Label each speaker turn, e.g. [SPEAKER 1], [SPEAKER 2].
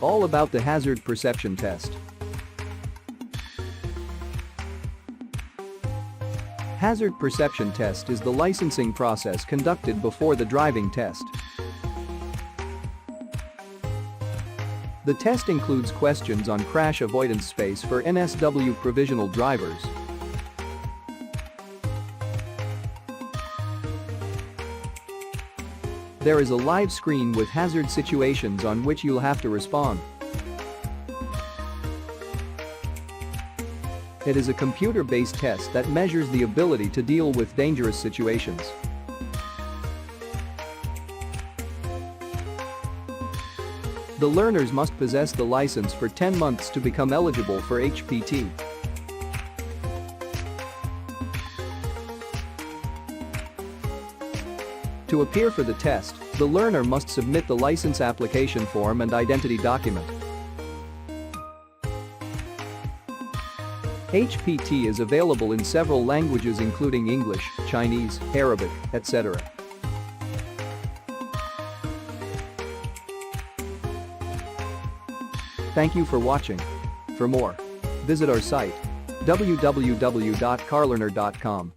[SPEAKER 1] All about the hazard perception test. Hazard perception test is the licensing process conducted before the driving test. The test includes questions on crash avoidance space for NSW provisional drivers. There is a live screen with hazard situations on which you'll have to respond. It is a computer-based test that measures the ability to deal with dangerous situations. The learners must possess the license for 10 months to become eligible for HPT. To appear for the test, the learner must submit the license application form and identity document. HPT is available in several languages including English, Chinese, Arabic, etc. Thank you for watching. For more, visit our site www.carlearner.com.